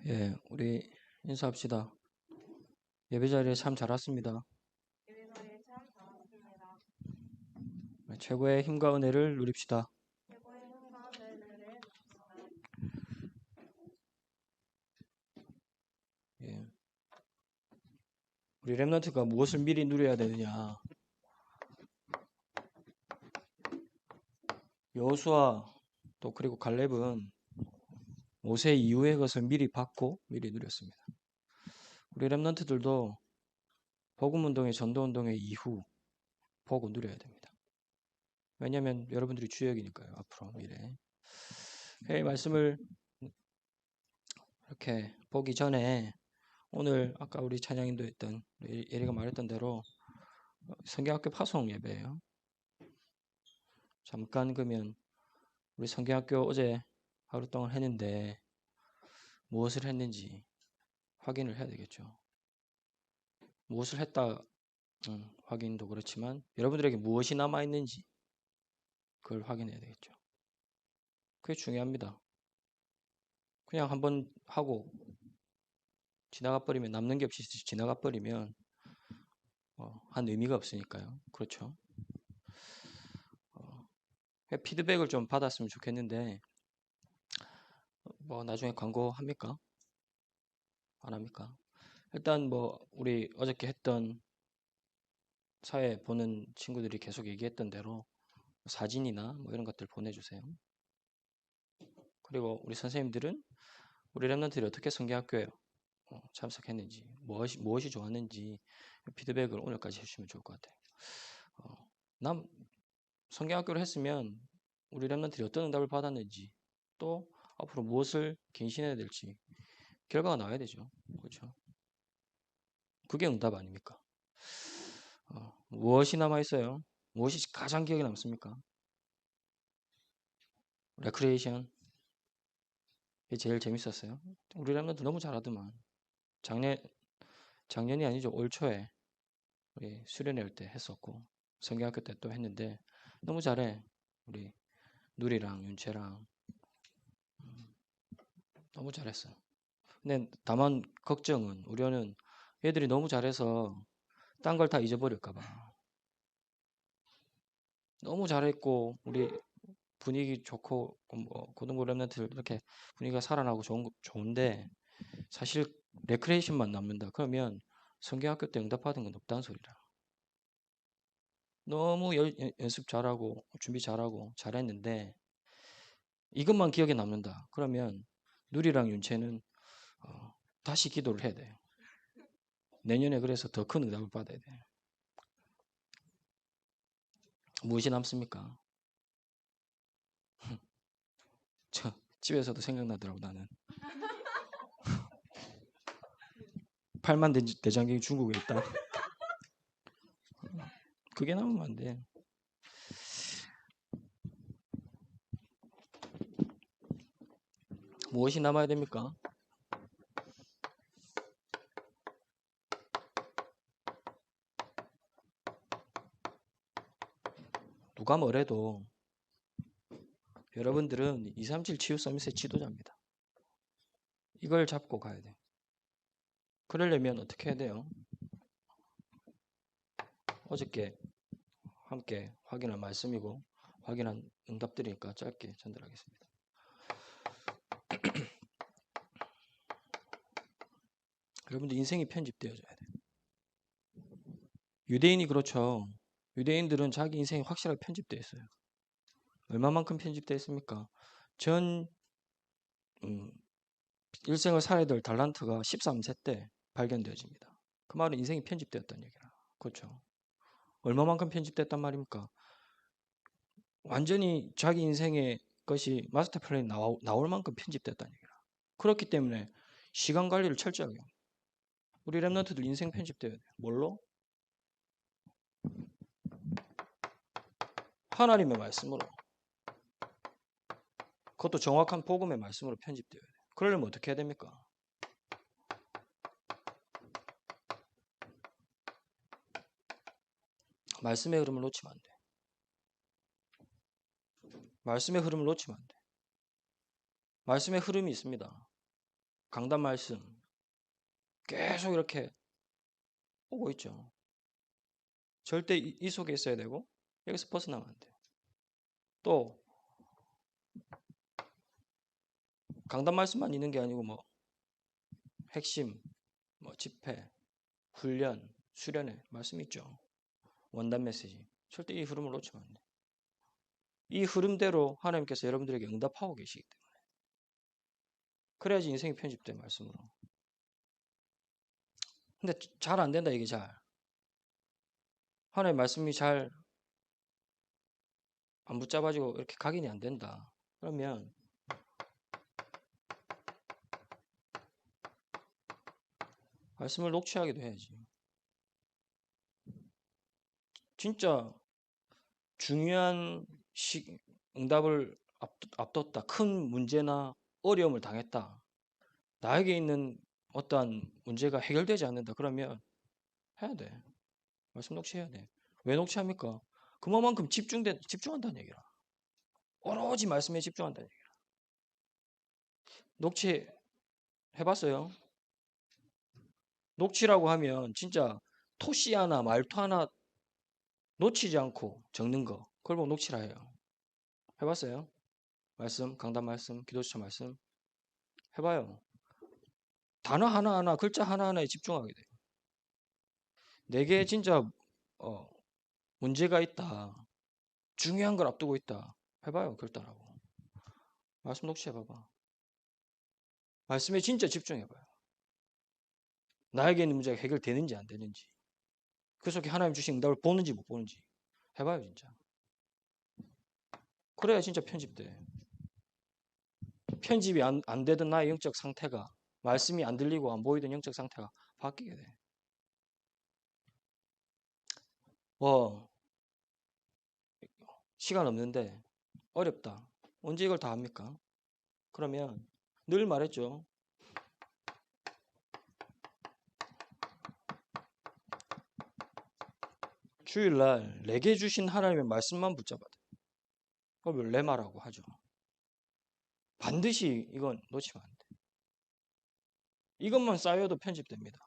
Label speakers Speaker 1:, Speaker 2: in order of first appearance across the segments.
Speaker 1: 예, 우리 인사합시다. 예배 자리에 참 잘 왔습니다.
Speaker 2: 예배자리에 참 잘왔습니다.
Speaker 1: 최고의 힘과 은혜를 누립시다.
Speaker 2: 최고의 힘과 은혜를
Speaker 1: 예, 우리 렘넌트가 무엇을 미리 누려야 되느냐? 여호수아 또 그리고 갈렙은 모세 이후의 것을 미리 받고 미리 누렸습니다. 우리 렘넌트들도 복음운동의 전도운동의 이후 보고 누려야 됩니다. 왜냐하면 여러분들이 주역이니까요. 앞으로 미래. 말씀을 이렇게 보기 전에 오늘 아까 우리 찬양인도 했던 예리가 말했던 대로 성경학교 파송 예배예요. 잠깐 그러면 우리 성경학교 어제 하루 동안 했는데 무엇을 했는지 확인을 해야 되겠죠. 무엇을 했다 확인도 그렇지만 여러분들에게 무엇이 남아있는지 그걸 확인해야 되겠죠. 그게 중요합니다. 그냥 한번 하고 지나가 버리면 남는 게 없이 지나가 버리면 한 의미가 없으니까요. 그렇죠. 피드백을 좀 받았으면 좋겠는데 뭐 나중에 광고 합니까? 안 합니까? 일단 뭐 우리 어저께 했던 사회 보는 친구들이 계속 얘기했던 대로 사진이나 뭐 이런 것들 보내주세요. 그리고 우리 선생님들은 우리 랩런트들이 어떻게 성경학교에 참석했는지 무엇이 좋았는지 피드백을 오늘까지 해주시면 좋을 것 같아요. 남 성경학교를 했으면 우리 랩런트들이 어떤 응답을 받았는지 또 앞으로 무엇을 갱신해야 될지 결과가 나와야 되죠. 그렇죠? 그게 응답 아닙니까? 무엇이 남아있어요? 무엇이 가장 기억에 남습니까? 레크레이션 이게 제일 재밌었어요. 우리 랩런트 너무 잘하더만. 작년이 아니죠. 올 초에 우리 수련회 때 했었고 성경학교 때 또 했는데 너무 잘해. 우리 누리랑 윤채랑 너무 잘했어. 근데 다만 걱정은 우려는 얘들이 너무 잘해서 딴 걸 다 잊어버릴까 봐. 너무 잘했고 우리 분위기 좋고 뭐 고등부 랩런트 이렇게 분위기가 살아나고 좋은데 사실 레크레이션만 남는다. 그러면 성경학교 때 응답받은 건 없다는 소리라. 너무 연습 잘하고 준비 잘하고 잘했는데 이것만 기억에 남는다. 그러면 누리랑 윤채는 다시 기도를 해야 돼요. 내년에 그래서 더 큰 응답을 받아야 돼요. 무엇이 남습니까? 저 집에서도 생각나더라고 나는. 8만 대장경이 중국에 있다. 그게 남으면 안 돼. 무엇이 남아야 됩니까? 누가 뭐래도 여러분들은 237 치유 서밋의 지도자입니다. 이걸 잡고 가야 돼요. 그러려면 어떻게 해야 돼요? 어저께 함께 확인한 말씀이고 확인한 응답들이니까 짧게 전달하겠습니다. 여러분들 인생이 편집되어져야 돼요. 유대인이 그렇죠. 유대인들은 자기 인생이 확실하게 편집되어 있어요. 얼마만큼 편집되어 있습니까? 전 일생을 살아야 될 달란트가 13세 때 발견되어집니다. 그 말은 인생이 편집되었다는 얘기라. 그렇죠. 얼마만큼 편집됐단 말입니까? 완전히 자기 인생의 것이 마스터 플랜이 나올 만큼 편집됐다는 얘기라. 그렇기 때문에 시간 관리를 철저하게 합니다. 우리 랩런트들 인생 편집돼야 돼요. 뭘로? 하나님의 말씀으로. 그것도 정확한 복음의 말씀으로 편집돼야 돼요. 그러려면 어떻게 해야 됩니까? 말씀의 흐름을 놓치면 안 돼. 말씀의 흐름을 놓치면 안 돼. 말씀의 흐름이 있습니다. 강단 말씀 계속 이렇게 오고 있죠. 절대 이 속에 있어야 되고 여기서 벗어나면 안 돼요. 또 강단 말씀만 있는 게 아니고 뭐 핵심, 뭐 집회, 훈련, 수련회 말씀 있죠. 원단 메시지. 절대 이 흐름을 놓치면 안 돼요. 이 흐름대로 하나님께서 여러분들에게 응답하고 계시기 때문에. 그래야지 인생이 편집돼 말씀으로. 근데 잘 안 된다 이게 잘. 하나님의 말씀이 잘 안 붙잡아지고 이렇게 각인이 안 된다. 그러면 말씀을 녹취하기도 해야지. 진짜 중요한 응답을 앞뒀다. 큰 문제나 어려움을 당했다. 나에게 있는 어떠한 문제가 해결되지 않는다. 그러면 해야 돼. 말씀 녹취해야 돼. 왜 녹취합니까? 그만큼 집중한다는 얘기라. 오로지 말씀에 집중한다는 얘기라. 녹취 해봤어요? 녹취라고 하면 진짜 토시 하나 말투 하나 놓치지 않고 적는 거. 그걸 보고 녹취라 해요. 해봤어요? 말씀, 강단 말씀, 기도처 말씀 해봐요. 단어 하나하나, 글자 하나하나에 집중하게 돼요. 내게 진짜 문제가 있다. 중요한 걸 앞두고 있다. 해봐요. 결단하고. 말씀 녹취해봐봐. 말씀에 진짜 집중해봐요. 나에게 있는 문제가 해결되는지 안 되는지. 그 속에 하나님 주신 응답을 보는지 못 보는지. 해봐요. 진짜. 그래야 진짜 편집돼. 편집이 안 되던 나의 영적 상태가 말씀이 안 들리고 안 보이던 영적 상태가 바뀌게 돼. 시간 없는데 어렵다. 언제 이걸 다 합니까? 그러면 늘 말했죠. 주일날 내게 주신 하나님의 말씀만 붙잡아야 돼. 그걸 레마라고 하죠. 반드시 이건 놓치면 안 돼. 이것만 쌓여도 편집됩니다.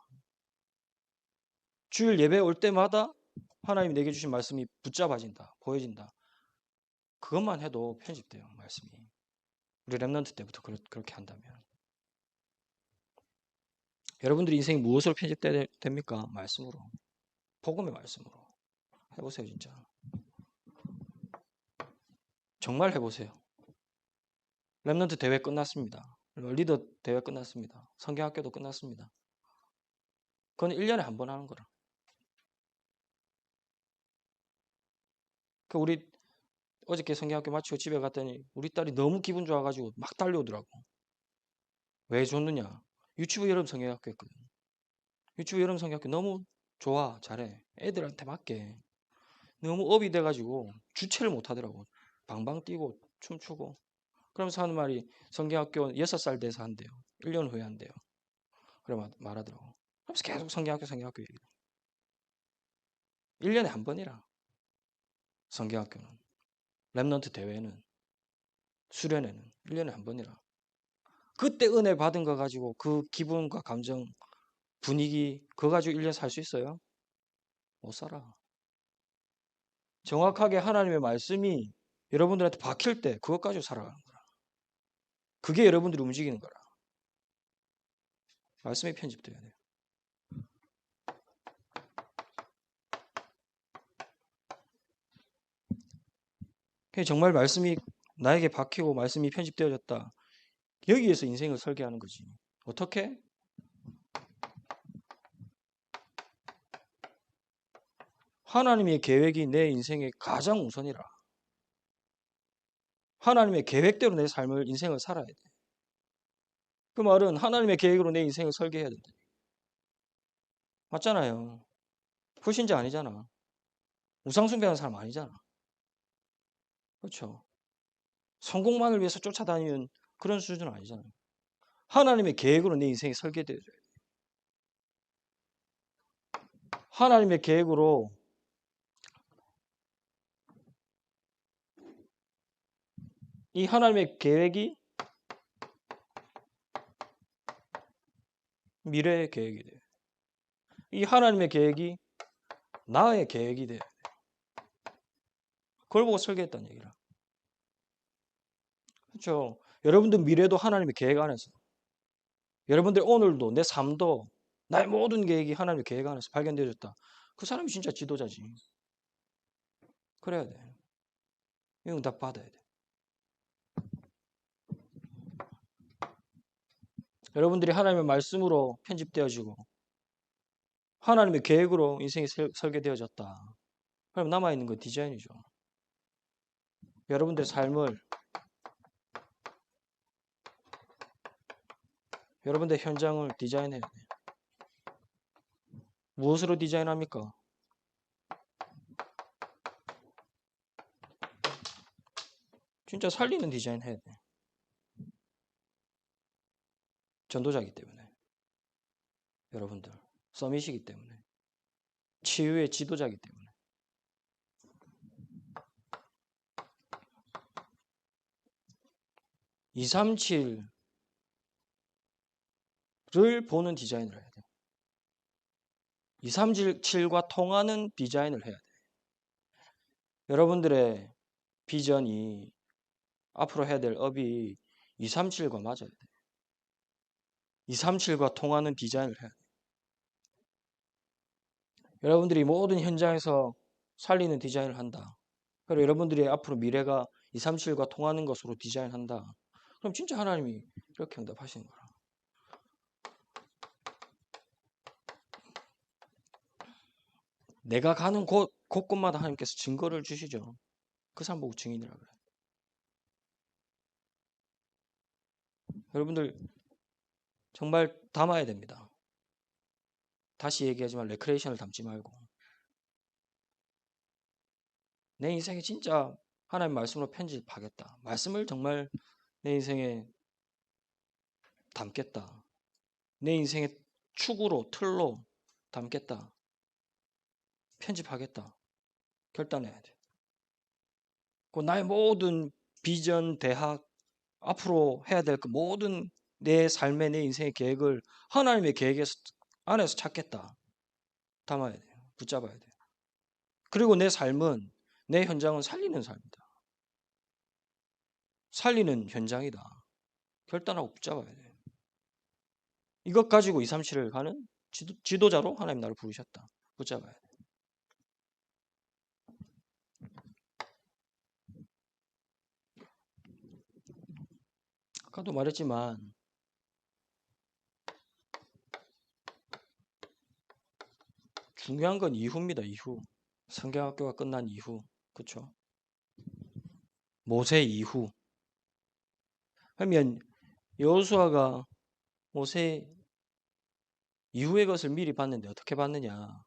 Speaker 1: 주일 예배 올 때마다 하나님이 내게 주신 말씀이 붙잡아진다. 보여진다. 그것만 해도 편집돼요. 말씀이. 우리 랩넌트 때부터 그렇게 한다면. 여러분들이 인생이 무엇으로 편집됩니까? 말씀으로. 복음의 말씀으로. 해보세요. 진짜. 정말 해보세요. 랩넌트 대회 끝났습니다. 리더 대회 끝났습니다. 성경학교도 끝났습니다. 그건 1년에 한 번 하는 거라. 우리 어저께 성경학교 마치고 집에 갔더니 우리 딸이 너무 기분 좋아가지고 막 달려오더라고. 왜 좋느냐? 유치부 여름 성경학교 했거든. 유치부 여름 성경학교 너무 좋아, 잘해. 애들한테 맞게. 너무 업이 돼가지고 주체를 못 하더라고. 방방 뛰고 춤추고. 그러면서 하는 말이 성경학교 6살 돼서 한대요. 1년 후에 한대요. 그래 말하더라고. 그래서 계속 성경학교 얘기해. 1년에 한 번이라. 성경학교는. 랩넌트 대회는. 수련회는 1년에 한 번이라. 그때 은혜 받은 거 가지고 그 기분과 감정, 분위기 그거 가지고 1년 살 수 있어요? 못 살아. 정확하게 하나님의 말씀이 여러분들한테 박힐 때 그것 가지고 살아가는 거라. 그게 여러분들이 움직이는 거라. 말씀이 편집돼야 돼요. 정말 말씀이 나에게 박히고 말씀이 편집되어졌다. 여기에서 인생을 설계하는 거지. 어떻게? 하나님의 계획이 내 인생의 가장 우선이라. 하나님의 계획대로 내 삶을 인생을 살아야 돼. 그 말은 하나님의 계획으로 내 인생을 설계해야 된다. 맞잖아요. 불신자 아니잖아. 우상숭배하는 사람 아니잖아. 그렇죠. 성공만을 위해서 쫓아다니는 그런 수준은 아니잖아요. 하나님의 계획으로 내 인생이 설계되어져야 돼. 하나님의 계획으로 이 하나님의 계획이 미래의 계획이 돼요. 이 하나님의 계획이 나의 계획이 돼요. 그걸 보고 설계했다는 얘기라. 그렇죠. 여러분들 미래도 하나님의 계획 안에서, 여러분들 오늘도 내 삶도 나의 모든 계획이 하나님의 계획 안에서 발견되어졌다. 그 사람이 진짜 지도자지. 그래야 돼. 이 응답 받아야 돼. 여러분들이 하나님의 말씀으로 편집되어지고 하나님의 계획으로 인생이 설계되어졌다. 그럼 남아있는 건 디자인이죠. 여러분들의 삶을, 여러분들의 현장을 디자인해야 돼. 무엇으로 디자인합니까? 진짜 살리는 디자인 해야 돼. 전도자이기 때문에. 여러분들. 서밋이기 때문에. 치유의 지도자이기 때문에. 237을 보는 디자인을 해야 돼. 237과 통하는 디자인을 해야 돼. 여러분들의 비전이 앞으로 해야 될 업이 237과 맞아야 돼. 237과 통하는 디자인을 해야 돼. 여러분들이 모든 현장에서 살리는 디자인을 한다. 그리고 여러분들이 앞으로 미래가 237과 통하는 것으로 디자인한다. 그럼 진짜 하나님이 이렇게 응답하시는 거라. 내가 가는 곳곳마다 하나님께서 증거를 주시죠. 그 사람 보고 증인이라 그래. 여러분들 정말 담아야 됩니다. 다시 얘기하지만 레크레이션을 담지 말고 내 인생에 진짜 하나님 말씀으로 편집하겠다. 말씀을 정말 내 인생에 담겠다. 내 인생의 축으로 틀로 담겠다. 편집하겠다. 결단해야 돼. 그 나의 모든 비전, 대학, 앞으로 해야 될 그 모든 내 삶의 내 인생의 계획을 하나님의 계획에서 안에서 찾겠다. 담아야 돼요. 붙잡아야 돼요. 그리고 내 삶은 내 현장은 살리는 삶이다. 살리는 현장이다. 결단하고 붙잡아야 돼요. 이것 가지고 237을 가는 지도자로 하나님 나를 부르셨다. 붙잡아야 돼. 아까도 말했지만 중요한 건 이후입니다. 이후. 성경학교가 끝난 이후. 그렇죠? 모세 이후. 그러면 여호수아가 모세 이후의 것을 미리 봤는데 어떻게 봤느냐?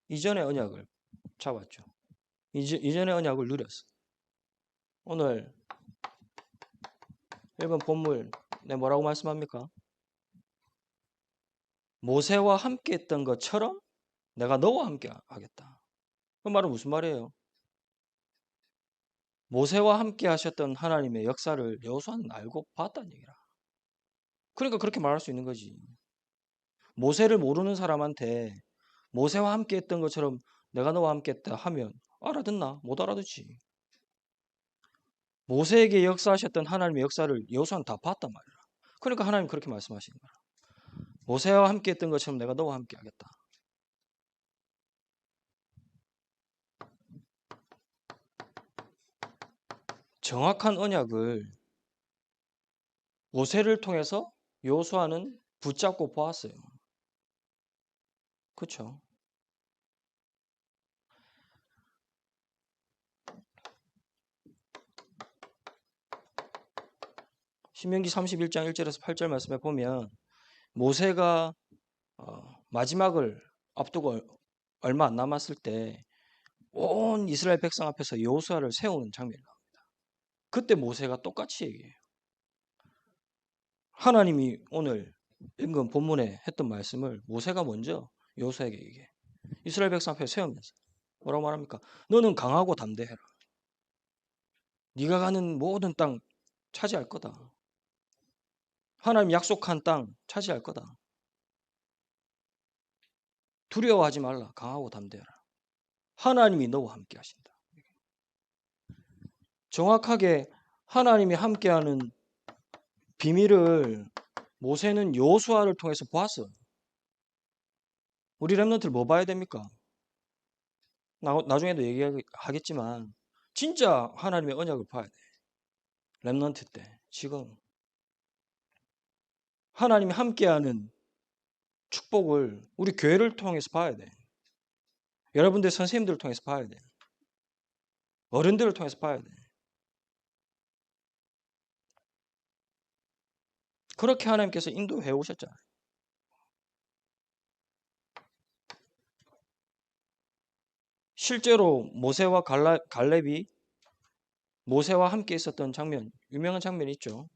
Speaker 1: 이전의 언약을 잡았죠. 이전의 언약을 누렸어. 오늘 1번 본문 네 뭐라고 말씀합니까? 모세와 함께 했던 것처럼 내가 너와 함께 하겠다. 그 말은 무슨 말이에요? 모세와 함께 하셨던 하나님의 역사를 여호수아는 알고 봤다는 얘기라. 그러니까 그렇게 말할 수 있는 거지. 모세를 모르는 사람한테 모세와 함께 했던 것처럼 내가 너와 함께 했다 하면 알아듣나? 못 알아듣지. 모세에게 역사하셨던 하나님의 역사를 여호수아는 다 봤단 말이야. 그러니까 하나님 그렇게 말씀하시는 거야. 모세와 함께 했던 것처럼 내가 너와 함께 하겠다. 정확한 언약을 모세를 통해서 여호수아는 붙잡고 보았어요. 그렇죠? 신명기 31장 1절에서 8절 말씀에 보면 모세가 마지막을 앞두고 얼마 안 남았을 때 온 이스라엘 백성 앞에서 여호수아를 세우는 장면이 나옵니다. 그때 모세가 똑같이 얘기해요. 하나님이 오늘 읽은 본문에 했던 말씀을 모세가 먼저 여호수아에게 얘기해. 이스라엘 백성 앞에 세우면서 뭐라고 말합니까? 너는 강하고 담대해라. 네가 가는 모든 땅 차지할 거다. 하나님 약속한 땅 차지할 거다. 두려워하지 말라. 강하고 담대하라. 하나님이 너와 함께 하신다. 정확하게 하나님이 함께하는 비밀을 모세는 여호수아를 통해서 보았어요. 우리 렘넌트를 뭐 봐야 됩니까? 나중에도 얘기하겠지만 진짜 하나님의 언약을 봐야 돼. 렘넌트 때 지금 하나님이 함께하는 축복을 우리 교회를 통해서 봐야 돼. 여러분들 선생님들을 통해서 봐야 돼. 어른들을 통해서 봐야 돼. 그렇게 하나님께서 인도해 오셨잖아요. 실제로 모세와 갈렙이 모세와 함께 있었던 장면, 유명한 장면이 있죠.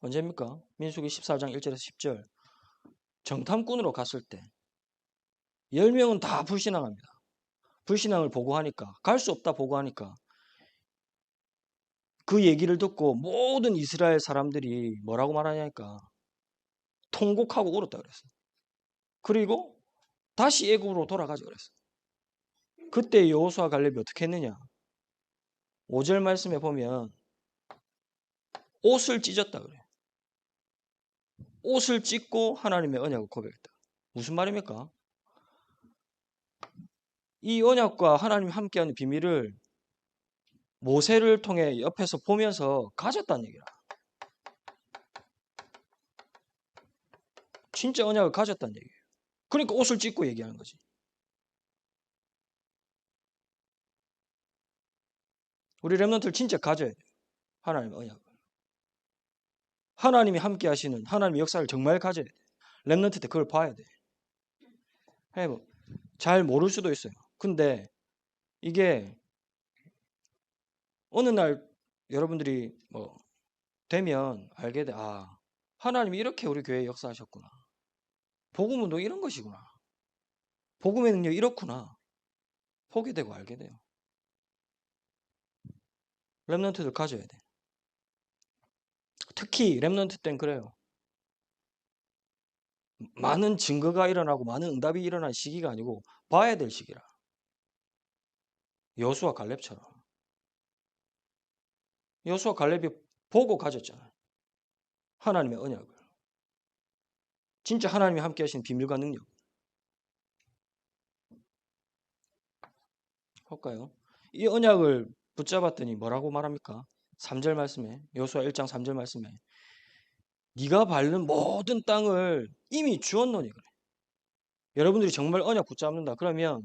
Speaker 1: 언제입니까? 민수기 14장 1절에서 10절. 정탐꾼으로 갔을 때 10명은 다 불신앙합니다. 불신앙을 보고하니까, 갈 수 없다 보고하니까 그 얘기를 듣고 모든 이스라엘 사람들이 뭐라고 말하냐니까 통곡하고 울었다 그랬어요. 그리고 다시 애굽으로 돌아가자 그랬어요. 그때 여호수아 갈렙이 어떻게 했느냐? 5절 말씀에 보면 옷을 찢었다 그래요. 옷을 찢고 하나님의 언약을 고백했다. 무슨 말입니까? 이 언약과 하나님이 함께하는 비밀을 모세를 통해 옆에서 보면서 가졌다는 얘기야. 진짜 언약을 가졌다는 얘기예요. 그러니까 옷을 찢고 얘기하는 거지. 우리 렘넌트를 진짜 가져야 돼요. 하나님의 언약을. 하나님이 함께 하시는 하나님의 역사를 정말 가져야 돼. 렘넌트 때 그걸 봐야 돼. 잘 모를 수도 있어요. 근데 이게 어느 날 여러분들이 뭐 되면 알게 돼. 아, 하나님이 이렇게 우리 교회에 역사하셨구나. 복음 운동 이런 것이구나. 복음의 능력 이렇구나. 보게 되고 알게 돼요. 렘넌트들 가져야 돼. 특히 렘넌트 땐 그래요. 많은 증거가 일어나고 많은 응답이 일어난 시기가 아니고 봐야 될 시기라. 여호수아 갈렙처럼. 여호수아 갈렙이 보고 가졌잖아요. 하나님의 언약을. 진짜 하나님이 함께 하신 비밀과 능력. 볼까요? 이 언약을 붙잡았더니 뭐라고 말합니까? 3절 말씀에 여호수아 1장 3절 말씀에 네가 밟는 모든 땅을 이미 주었노니 그래. 여러분들이 정말 언약 붙잡는다. 그러면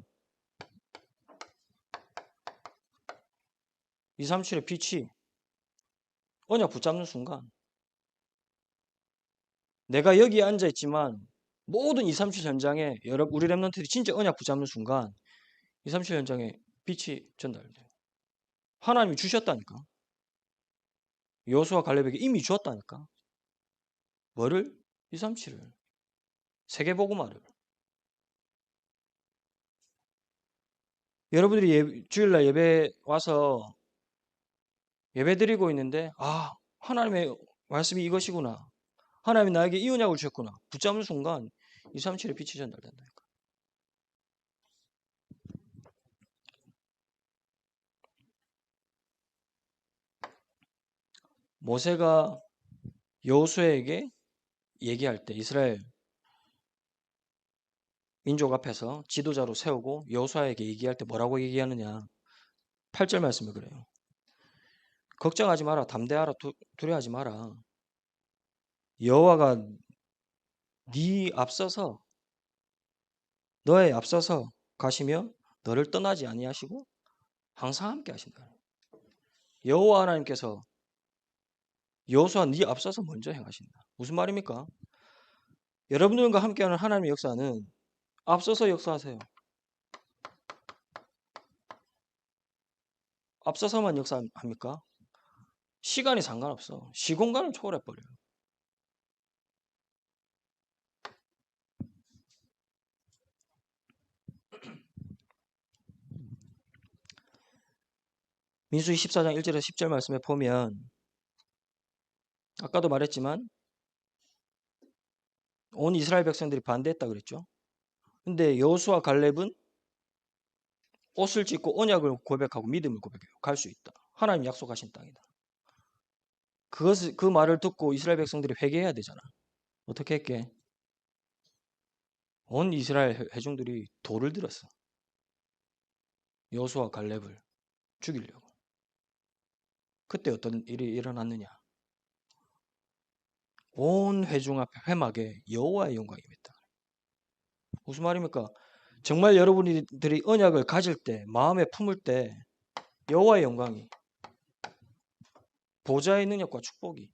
Speaker 1: 237의 빛이 언약 붙잡는 순간 내가 여기에 앉아 있지만 모든 237 현장에 우리 렘넌트들이 진짜 언약 붙잡는 순간 237 현장에 빛이 전달돼요. 하나님이 주셨다니까. 여호수아 갈렙에게 이미 주었다니까. 뭐를? 237을. 세계복음화를. 여러분들이 주일날 예배 와서 예배 드리고 있는데 하나님의 말씀이 이것이구나. 하나님이 나에게 이 언약을 주셨구나. 붙잡는 순간 237의 빛이 전달된다니까. 모세가 여호수아에게 얘기할 때 이스라엘 민족 앞에서 지도자로 세우고 여호수아에게 얘기할 때 뭐라고 얘기하느냐. 8절 말씀에 그래요. 걱정하지 마라. 담대하라. 두려워하지 마라. 여호와가 너에 앞서서 가시며 너를 떠나지 아니하시고 항상 함께 하신다. 여호와 하나님께서 여호수아 네 앞서서 먼저 행하신다. 무슨 말입니까? 여러분들과 함께하는 하나님의 역사는 앞서서 역사하세요. 앞서서만 역사합니까? 시간이 상관없어. 시공간을 초월해버려요. 민수기 14장 1절에서 10절 말씀에 보면 아까도 말했지만 온 이스라엘 백성들이 반대했다 그랬죠. 근데 여호수아 갈렙은 옷을 찢고 언약을 고백하고 믿음을 고백해요. 갈 수 있다. 하나님 약속하신 땅이다. 그 말을 듣고 이스라엘 백성들이 회개해야 되잖아. 어떻게 했게? 온 이스라엘 회중들이 돌을 들었어. 여호수아 갈렙을 죽이려고. 그때 어떤 일이 일어났느냐? 온 회중 앞에 회막에 여호와의 영광이 임했다. 무슨 말입니까? 정말 여러분들이 언약을 가질 때, 마음에 품을 때 여호와의 영광이, 보좌의 능력과 축복이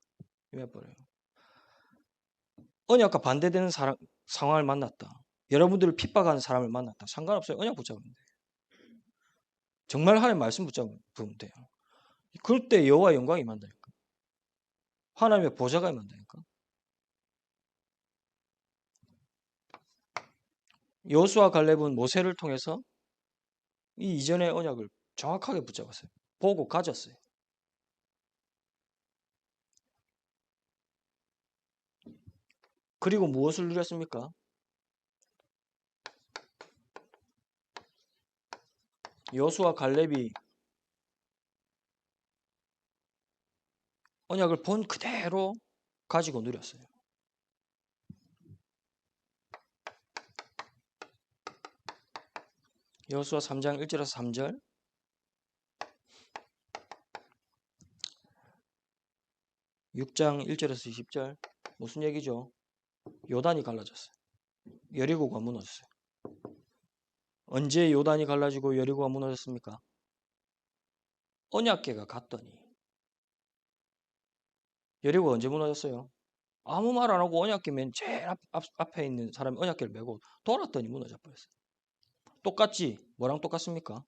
Speaker 1: 임해버려요. 언약과 반대되는 상황을 만났다. 여러분들을 핍박하는 사람을 만났다. 상관없어요. 언약 붙잡으면 돼요. 정말 하나님 말씀 붙잡으면 돼요. 그럴 때 여호와의 영광이 임한다니까. 하나님의 보좌가 임한다니까. 여호수아 갈렙은 모세를 통해서 이 이전의 언약을 정확하게 붙잡았어요. 보고 가졌어요. 그리고 무엇을 누렸습니까? 여호수아 갈렙이 언약을 본 그대로 가지고 누렸어요. 여호수아 3장 1절에서 3절. (6장 1절에서 20절) 무슨 얘기죠? 요단이 갈라졌어요. 여리고가 무너졌어요. 언제 요단이 갈라지고 여리고가 무너졌습니까? 언약궤가 갔더니. 여리고가 언제 무너졌어요? 아무 말 안 하고 언약궤 맨 제일 앞에 있는 사람이 언약궤를 메고 돌았더니 무너져 버렸어요. 똑같지? 뭐랑 똑같습니까?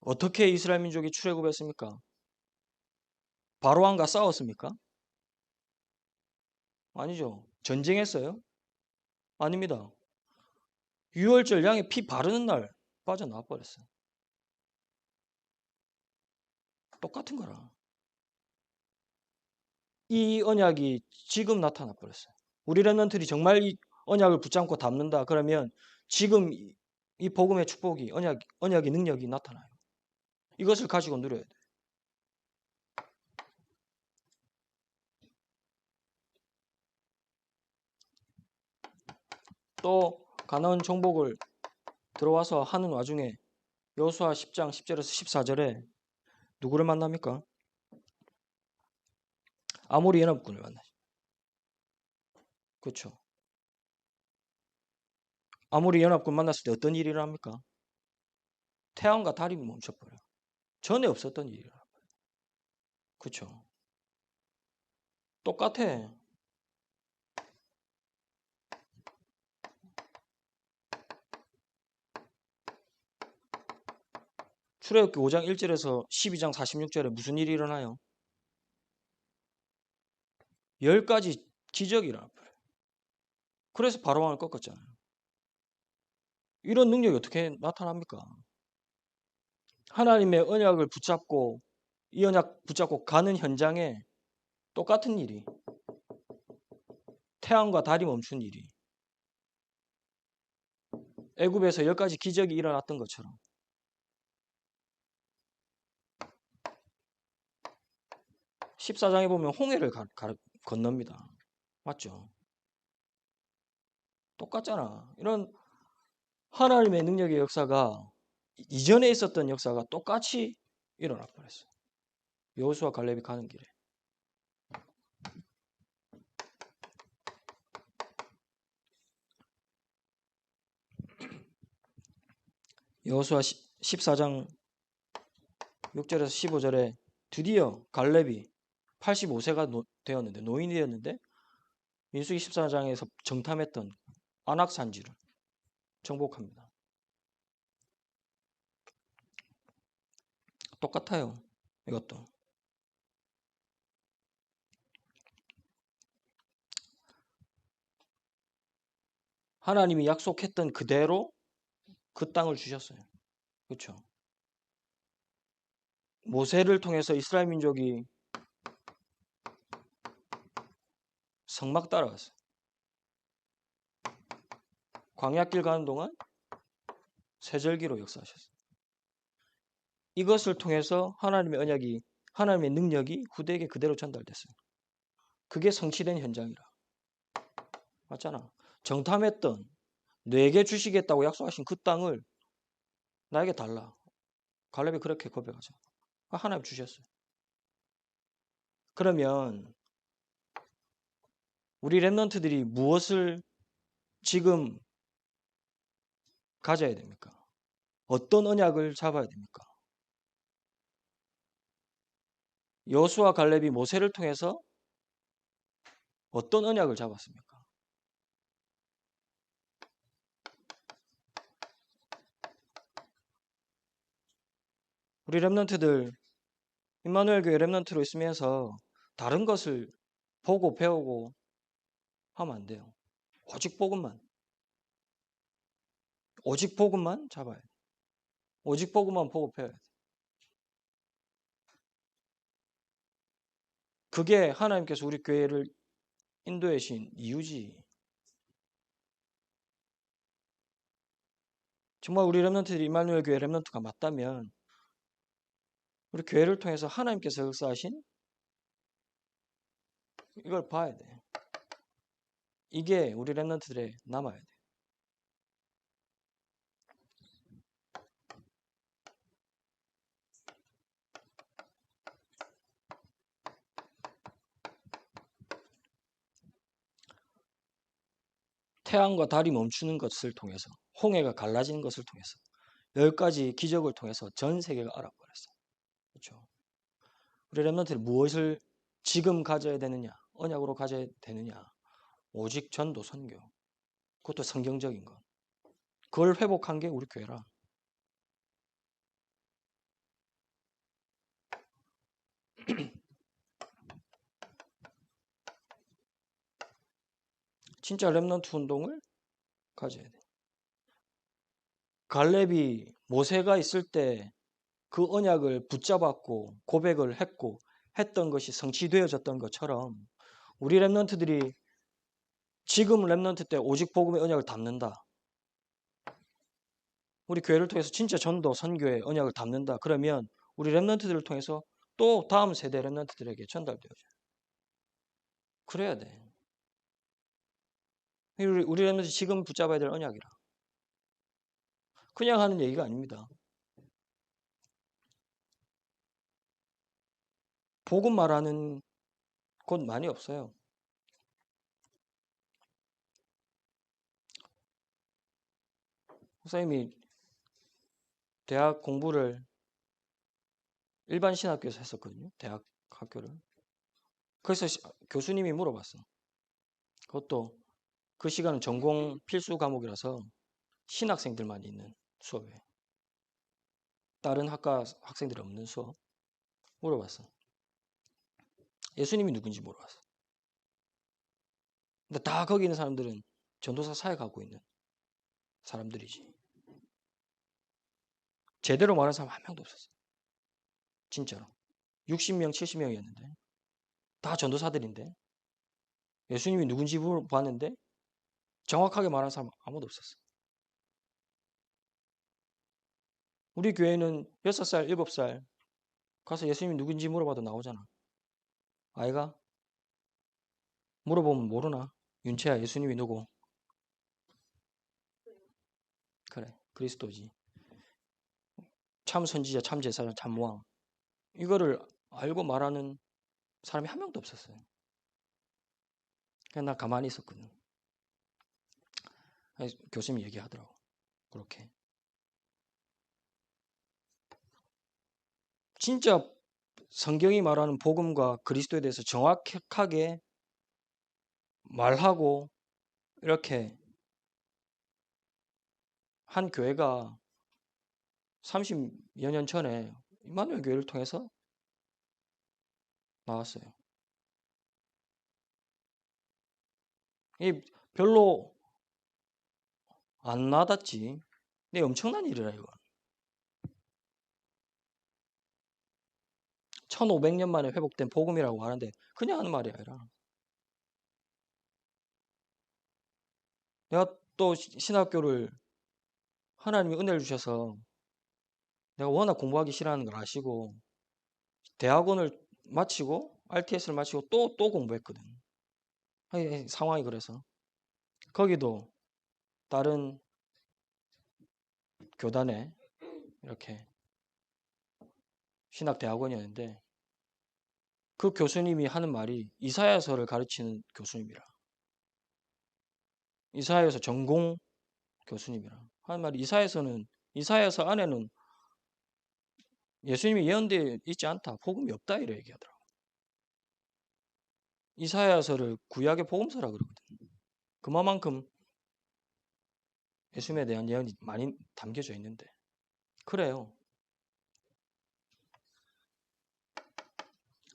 Speaker 1: 어떻게 이스라엘 민족이 출애굽했습니까? 바로왕과 싸웠습니까? 아니죠. 전쟁했어요? 아닙니다. 유월절 양의 피 바르는 날 빠져나와 버렸어요. 똑같은 거라. 이 언약이 지금 나타나 버렸어요. 우리 렘넌트들이 정말 이 언약을 붙잡고 담는다 그러면 지금 이 복음의 축복이 언약의 능력이 나타나요. 이것을 가지고 누려야 돼요. 또 가나안 정복을 들어와서 하는 와중에 여호수아 10장 10절에서 14절에 누구를 만납니까? 아모리 연합군을 만나죠. 그렇죠. 아모리 연합군 만났을 때 어떤 일이 일어납니까? 태양과 달이 멈춰버려요. 전에 없었던 일이 일어나요. 그렇죠. 똑같아. 출애굽기 5장 1절에서 12장 46절에 무슨 일이 일어나요? 10가지 기적이 일어나버려요. 그래서 바로왕을 꺾었잖아요. 이런 능력이 어떻게 나타납니까? 하나님의 언약을 붙잡고 이 언약 붙잡고 가는 현장에 똑같은 일이, 태양과 달이 멈춘 일이, 애굽에서 10가지 기적이 일어났던 것처럼 14장에 보면 홍해를 건넙니다. 맞죠? 똑같잖아. 이런 하나님의 능력의 역사가 이전에 있었던 역사가 똑같이 일어나 버렸어요. 여호수아 갈렙이 가는 길에. 여호수아 14장 6절에서 15절에 드디어 갈렙이 85세가 되었는데, 노인이 되었는데 민수기 14장에서 정탐했던 안악산지를 정복합니다. 똑같아요. 이것도. 하나님이 약속했던 그대로 그 땅을 주셨어요. 그렇죠? 모세를 통해서 이스라엘 민족이 성막 따라갔어요. 광야길 가는 동안 세절기로 역사하셨어요. 이것을 통해서 하나님의 언약이, 하나님의 능력이 후대에게 그대로 전달됐어요. 그게 성취된 현장이라. 맞잖아. 정탐했던 내게 주시겠다고 약속하신 그 땅을 나에게 달라. 갈렙이 그렇게 고백하죠. 하나님 주셨어요. 그러면 우리 랩런트들이 무엇을 지금 가져야 됩니까? 어떤 언약을 잡아야 됩니까? 여호수아 갈렙이 모세를 통해서 어떤 언약을 잡았습니까? 우리 랩런트들 임마누엘 교회 랩런트로 있으면서 다른 것을 보고 배우고 하면 안 돼요. 오직 복음만. 오직 복음만 잡아야 돼. 오직 복음만 보고 배워야 돼. 그게 하나님께서 우리 교회를 인도해 주신 이유지. 정말 우리 랩런트들이 임마누엘 교회 랩런트가 맞다면 우리 교회를 통해서 하나님께서 역사하신 이걸 봐야 돼. 이게 우리 랩런트들에 남아야 돼. 태양과 달이 멈추는 것을 통해서, 홍해가 갈라지는 것을 통해서, 10가지 기적을 통해서 전 세계가 알아버렸어요. 그렇죠? 우리 랩런트는 무엇을 지금 가져야 되느냐? 언약으로 가져야 되느냐? 오직 전도 선교. 그것도 성경적인 것. 그걸 회복한 게 우리 교회라. 진짜 랩런트 운동을 가져야 돼. 갈렙이 모세가 있을 때 그 언약을 붙잡았고 고백을 했고 했던 것이 성취되어졌던 것처럼 우리 랩런트들이 지금 랩런트 때 오직 복음의 언약을 담는다. 우리 교회를 통해서 진짜 전도 선교의 언약을 담는다. 그러면 우리 랩런트들을 통해서 또 다음 세대 랩런트들에게 전달되어져요. 그래야 돼. 우리 랩런트 지금 붙잡아야 될 언약이라. 그냥 하는 얘기가 아닙니다. 복음 말하는 곳 많이 없어요. 목사님이 대학 공부를 일반 신학교에서 했었거든요. 대학 학교를. 그래서 교수님이 물어봤어. 그것도 그 시간은 전공 필수 과목이라서 신학생들만 있는 수업이에요. 다른 학과 학생들이 없는 수업. 물어봤어. 예수님이 누군지 물어봤어. 근데 다 거기 있는 사람들은 전도사 사역하고 있는 사람들이지. 제대로 말하는 사람 한 명도 없었어. 진짜로. 60명, 70명이었는데 다 전도사들인데 예수님이 누군지 봤는데 정확하게 말하는 사람 아무도 없었어. 우리 교회는 6살, 7살 가서 예수님이 누군지 물어봐도 나오잖아. 아이가? 물어보면 모르나? 윤채야, 예수님이 누구? 그래, 그리스도지. 참 선지자, 참 제사장, 참 왕. 이거를 알고 말하는 사람이 한 명도 없었어요. 그냥 나 가만히 있었거든. 교수님이 얘기하더라고. 그렇게. 진짜 성경이 말하는 복음과 그리스도에 대해서 정확하게 말하고 이렇게 한 교회가 30여 년 전에 임마누엘 교회를 통해서 나왔어요. 이 별로 안 와닿지. 근데 엄청난 일이라 이거. 1500년 만에 회복된 복음이라고 하는데 그냥 하는 말이 아니라 내가 또 신학교를 하나님이 은혜를 주셔서 내가 워낙 공부하기 싫어하는 걸 아시고 대학원을 마치고 RTS를 마치고 또 공부했거든. 아니, 상황이 그래서 거기도 다른 교단에 이렇게 신학 대학원이었는데 그 교수님이 하는 말이 이사야서를 가르치는 교수님이라. 이사야서 전공 교수님이라 하는 말이 이사야서 안에는 예수님이 예언되어 있지 않다. 복음이 없다 이래 얘기하더라고. 이사야서를 구약의 복음서라 그러거든. 그만큼 예수님에 대한 예언이 많이 담겨져 있는데 그래요.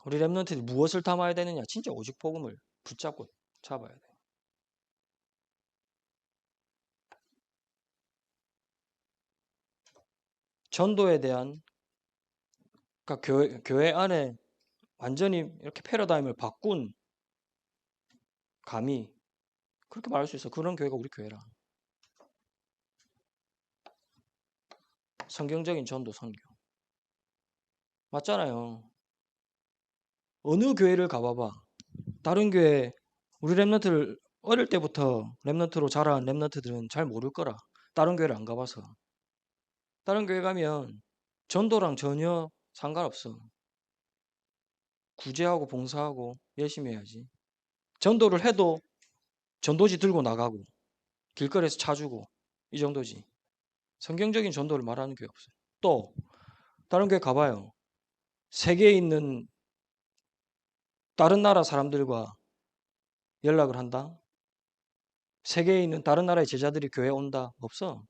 Speaker 1: 우리 렘넌트들이 무엇을 담아야 되느냐? 진짜 오직 복음을 붙잡고 잡아야 돼. 전도에 대한 그러니까 교회 안에 완전히 이렇게 패러다임을 바꾼 감히 그렇게 말할 수 있어. 그런 교회가 우리 교회라. 성경적인 전도 선교. 맞잖아요. 어느 교회를 가봐봐. 다른 교회 우리 렘넌트를 어릴 때부터 렘넌트로 자란 렘넌트들은 잘 모를 거라. 다른 교회를 안 가봐서. 다른 교회 가면 전도랑 전혀 상관없어. 구제하고 봉사하고 열심히 해야지. 전도를 해도 전도지 들고 나가고 길거리에서 차 주고 이 정도지. 성경적인 전도를 말하는 교회 없어요. 또 다른 교회 가봐요. 세계에 있는 다른 나라 사람들과 연락을 한다. 세계에 있는 다른 나라의 제자들이 교회에 온다. 없어.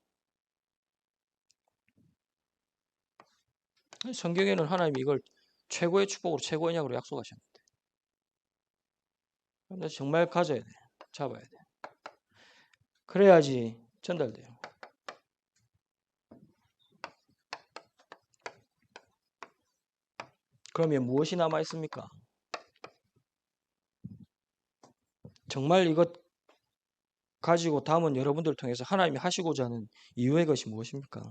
Speaker 1: 성경에는 하나님이 이걸 최고의 축복으로 최고의 언약으로 약속하셨는데. 근데 정말 가져야 돼. 잡아야 돼. 그래야지 전달돼요. 그러면 무엇이 남아 있습니까? 정말 이것 가지고 담은 여러분들을 통해서 하나님이 하시고자 하는 이유의 것이 무엇입니까?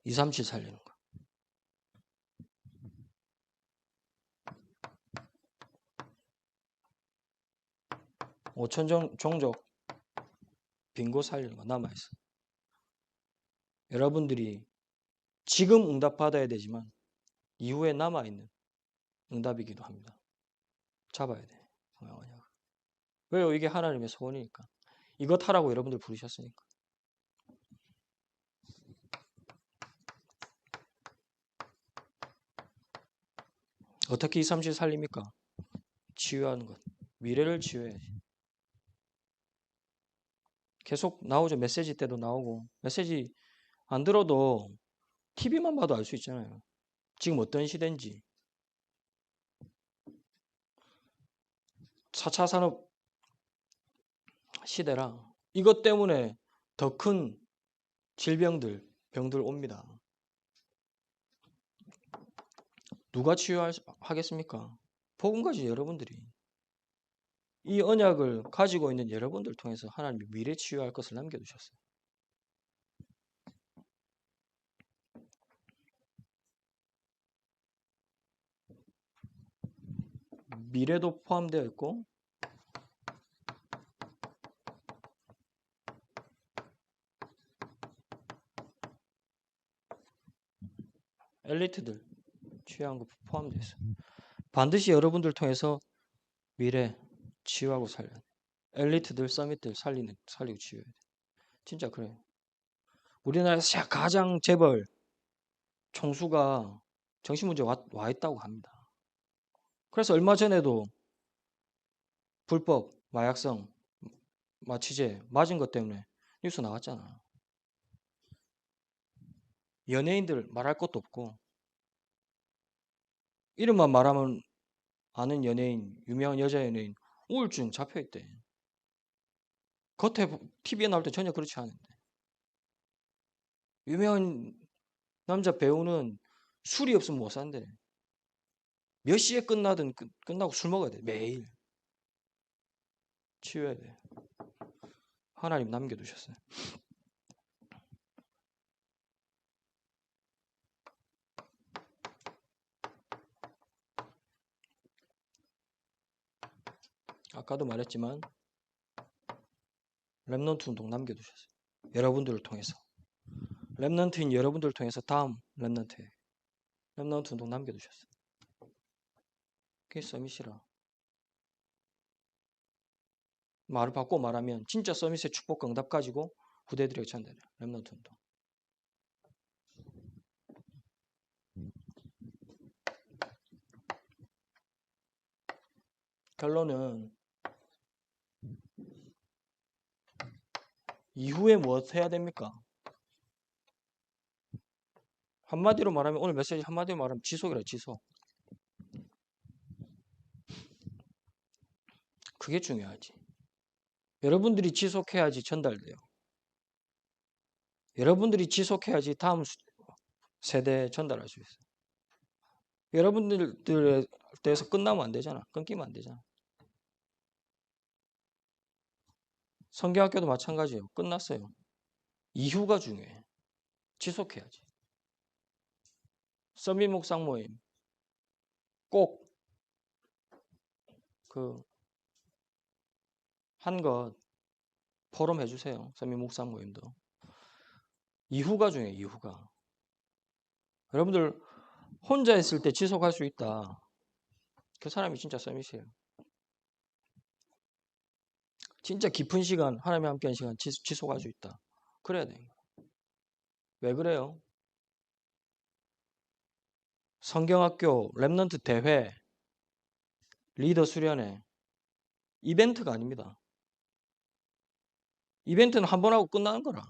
Speaker 1: 237 살리는 거. 5천 종족 빙고 살리는 거 남아있어. 여러분들이 지금 응답받아야 되지만 이후에 남아있는 응답이기도 합니다. 잡아야 돼. 왜요? 이게 하나님의 소원이니까. 이것 하라고 여러분들 부르셨으니까. 어떻게 237 살립니까? 치유하는 것. 미래를 치유해야지. 계속 나오죠. 메시지 때도 나오고. 메시지 안 들어도 TV만 봐도 알 수 있잖아요. 지금 어떤 시대인지. 4차 산업 시대라. 이것 때문에 더 큰 병들 옵니다. 누가 치유하겠습니까? 복음 가지 여러분들이. 이 언약을 가지고 있는 여러분들 통해서 하나님이 미래 치유할 것을 남겨두셨어요. 미래도 포함되어 있고 엘리트들 치유한 거 포함되어 있어요. 반드시 여러분들 통해서 미래 치유하고 살려야 돼. 엘리트들, 서밋들 살리고 치유해야 돼. 진짜 그래요. 우리나라에서 가장 재벌 총수가 정신문제 와 있다고 합니다. 그래서 얼마 전에도 불법 마약성 마취제 맞은 것 때문에 뉴스 나왔잖아. 연예인들 말할 것도 없고 이름만 말하면 아는 연예인, 유명한 여자 연예인 우울증 잡혀있대. 겉에 TV에 나올 때 전혀 그렇지 않은데. 유명한 남자 배우는 술이 없으면 못 산대. 몇 시에 끝나든 끝나고 술 먹어야 돼. 매일. 치유해야 돼. 하나님 남겨두셨어요. 아까도 말했지만 렘넌트 운동 남겨두셨어요. 여러분들을 통해서. 렘넌트인 여러분들을 통해서 다음 렘넌트 운동 남겨두셨어요. 그게 서밋이라. 말을 바꿔 말하면 진짜 서밋의 축복과 응답 가지고 후대들에게 전달해요. 렘넌트 운동. 결론은 이후에 무엇 해야 됩니까? 한마디로 말하면 오늘 메시지 한마디로 말하면 지속이라 지속. 그게 중요하지. 여러분들이 지속해야지 전달돼요. 여러분들이 지속해야지 다음 세대에 전달할 수 있어요. 여러분들에 대해서 끝나면 안 되잖아. 끊기면 안 되잖아. 성경학교도 마찬가지예요. 끝났어요. 이후가 중요해. 지속해야지. 서밋 묵상 모임 꼭 그 한 것 포럼 해주세요. 서밋 묵상 모임도. 이후가 중요해. 이후가. 여러분들 혼자 있을 때 지속할 수 있다. 그 사람이 진짜 서밋이에요. 진짜 깊은 시간, 하나님과 함께한 시간 지속할 수 있다. 그래야 돼요. 왜 그래요? 성경학교 렘넌트 대회 리더 수련회 이벤트가 아닙니다. 이벤트는 한 번 하고 끝나는 거라.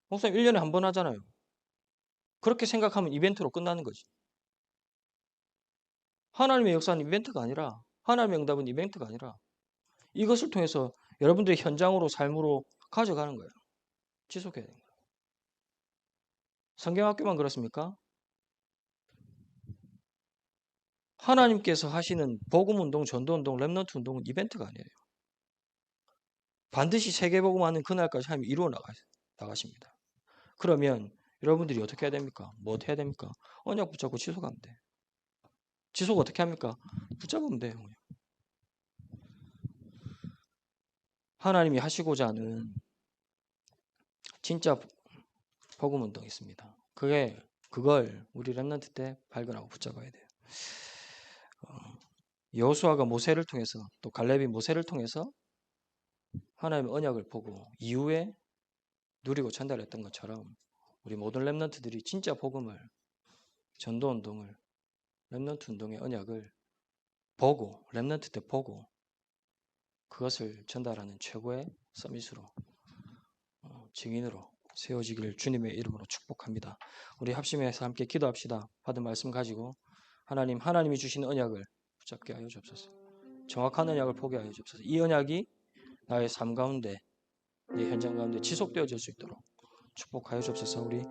Speaker 1: 목사님 1년에 한 번 하잖아요. 그렇게 생각하면 이벤트로 끝나는 거지. 하나님의 역사는 이벤트가 아니라 하나님의 응답은 이벤트가 아니라 이것을 통해서 여러분들의 현장으로 삶으로 가져가는 거예요. 지속해야 돼요. 성경학교만 그렇습니까? 하나님께서 하시는 복음운동, 전도운동, 렘넌트 운동은 이벤트가 아니에요. 반드시 세계복음하는 그날까지 하나님이 이루어 나가십니다. 그러면 여러분들이 어떻게 해야 됩니까? 뭐 해야 됩니까? 언약 붙잡고 지속하면 돼. 지속 어떻게 합니까? 붙잡으면 돼요. 하나님이 하시고자 하는 진짜 복음운동이 있습니다. 그걸 우리 렘넌트 때 발견하고 붙잡아야 돼요. 여호수아가 모세를 통해서 또 갈렙이 모세를 통해서 하나님의 언약을 보고 이후에 누리고 전달했던 것처럼 우리 모든 렘넌트들이 진짜 복음을 전도운동을 렘넌트 운동의 언약을 보고 렘넌트 때 보고 그것을 전달하는 최고의 서밋으로 증인으로 세워지기를 주님의 이름으로 축복합니다. 우리 합심해서 함께 기도합시다. 받은 말씀 가지고 하나님이 주시는 언약을 붙잡게 하여 주옵소서. 정확한 언약을 포기 하여 주옵소서. 이 언약이 나의 삶 가운데 내 현장 가운데 지속되어질 수 있도록 축복하여 주옵소서. 우리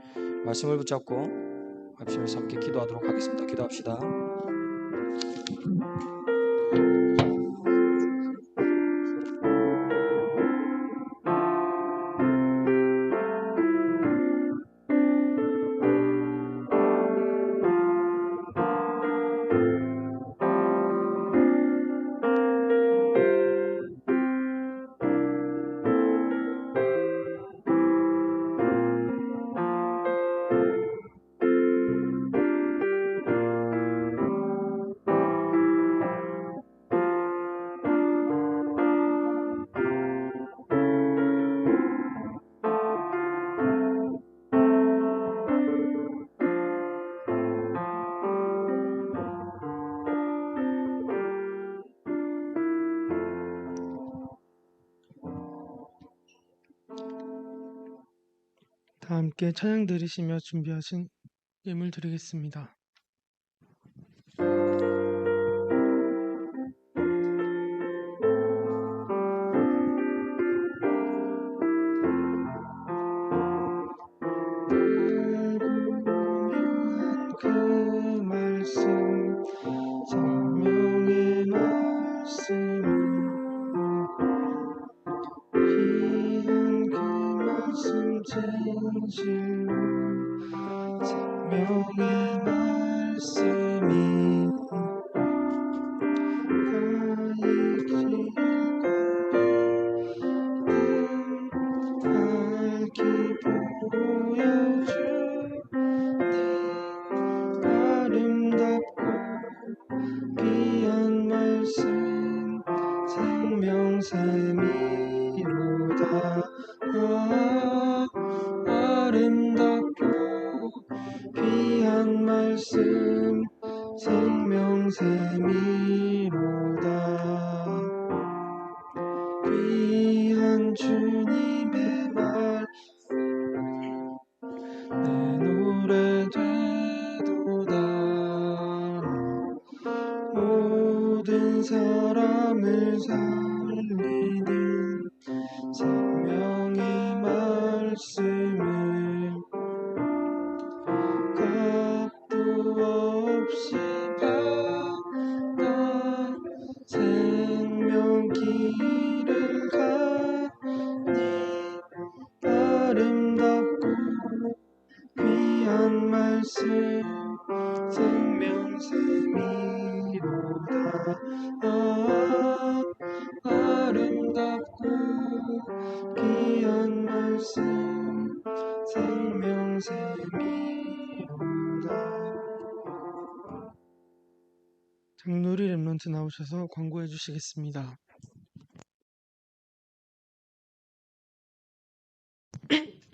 Speaker 1: 말씀을 붙잡고 합심해서 함께 기도하도록 하겠습니다. 기도합시다.
Speaker 3: 다 함께 찬양 들으시며 준비하신 예물 드리겠습니다. 진실로 생명의 말씀이 밝히 보여주니 아름답고 귀한 말씀 생명샘이로다. 아름답고 귀한 말씀 생명샘이로다. 귀한 주님의 말 내 노래 되도다. 모든 사람을 살리는 생명의 말씀을 값도 없이 받아 생명길을 가니 아름답고 귀한 말씀 생명샘이로다. 아름답고 귀한 말씀 생명샘이로다. 장누리 랩런트 나오셔서 광고해 주시겠습니다.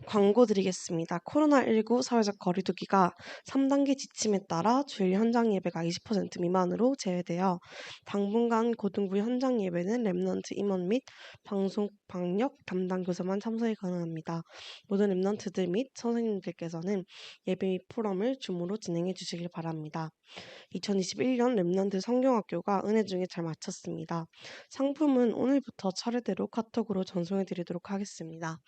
Speaker 4: 광고 드리겠습니다. 코로나19 사회적 거리두기가 3단계 지침에 따라 주일 현장 예배가 20% 미만으로 제외되어 당분간 고등부 현장 예배는 랩런트 임원 및 방송 방역 담당 교사만 참석이 가능합니다. 모든 랩런트들 및 선생님들께서는 예배 및 포럼을 줌으로 진행해 주시길 바랍니다. 2021년 랩런트 성경학교가 은혜 중에 잘 마쳤습니다. 상품은 오늘부터 차례대로 카톡으로 전송해 드리도록 하겠습니다.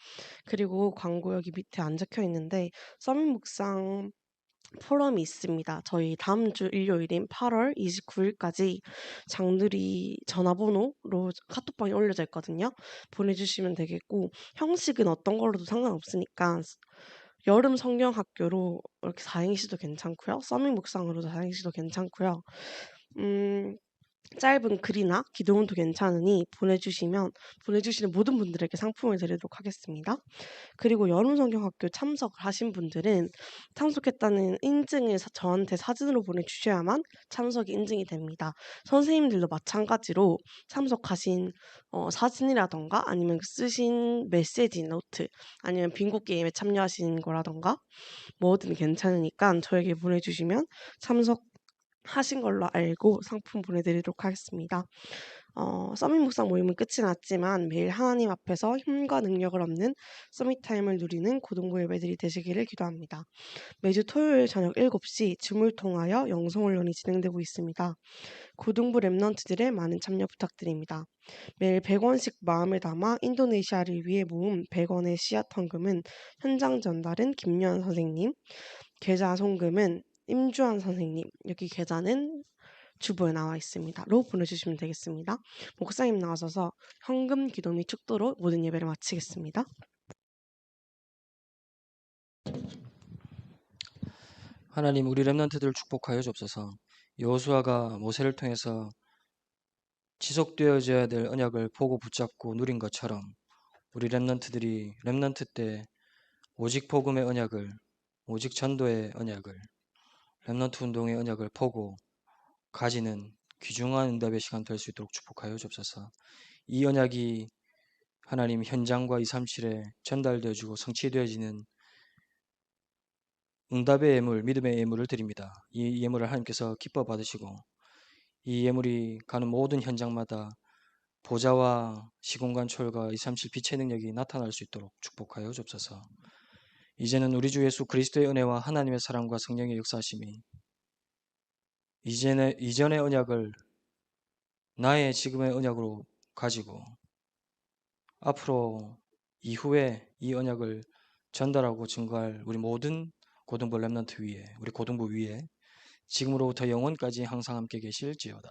Speaker 4: 그리고 광고 여기 밑에 안 적혀 있는데 서밋 묵상 포럼이 있습니다. 저희 다음 주 일요일인 8월 29일까지 장들이 전화번호로 카톡방에 올려져 있거든요. 보내주시면 되겠고 형식은 어떤 걸로도 상관없으니까 여름 성경학교로 이렇게 4행시도 괜찮고요. 서밋 묵상으로도 4행시도 괜찮고요. 짧은 글이나 기도문도 괜찮으니 보내주시는 모든 분들에게 상품을 드리도록 하겠습니다. 그리고 여름성경학교 참석을 하신 분들은 참석했다는 인증을 저한테 사진으로 보내주셔야만 참석이 인증이 됩니다. 선생님들도 마찬가지로 참석하신 사진이라던가 아니면 쓰신 메시지 노트 아니면 빙고 게임에 참여하신 거라던가 뭐든 괜찮으니까 저에게 보내주시면 참석하신 걸로 알고 상품 보내드리도록 하겠습니다. 서밋 묵상 모임은 끝이 났지만 매일 하나님 앞에서 힘과 능력을 얻는 서밋 타임을 누리는 고등부 예배들이 되시기를 기도합니다. 매주 토요일 저녁 7시 줌을 통하여 영성훈련이 진행되고 있습니다. 고등부 랩런트들의 많은 참여 부탁드립니다. 매일 100원씩 마음을 담아 인도네시아를 위해 모은 100원의 씨앗 헌금은 현장 전달은 김요한 선생님, 계좌 송금은 임주환 선생님, 여기 계좌는 주보에 나와 있습니다. 로 보내주시면 되겠습니다. 목사님 나와셔서 헌금, 기도 및 축도로 모든 예배를 마치겠습니다.
Speaker 1: 하나님, 우리 렘넌트들을 축복하여 주옵소서. 여호수아가 모세를 통해서 지속되어져야 될 언약을 보고 붙잡고 누린 것처럼 우리 렘넌트들이 렘넌트 때 오직 복음의 언약을, 오직 전도의 언약을, 렘넌트 운동의 언약을 보고 가지는 귀중한 응답의 시간 될 수 있도록 축복하여 주옵소서. 이 언약이 하나님 현장과 237에 전달되어지고 성취되어지는 응답의 예물, 믿음의 예물을 드립니다. 이 예물을 하나님께서 기뻐 받으시고 이 예물이 가는 모든 현장마다 보좌와 시공간 초월과 237 빛의 능력이 나타날 수 있도록 축복하여 주옵소서. 이제는 우리 주 예수 그리스도의 은혜와 하나님의 사랑과 성령의 역사하심이 이전의 언약을 나의 지금의 언약으로 가지고 앞으로 이후에 이 언약을 전달하고 증거할 우리 모든 고등부 렘넌트 위에, 우리 고등부 위에 지금으로부터 영원까지 항상 함께 계실지어다.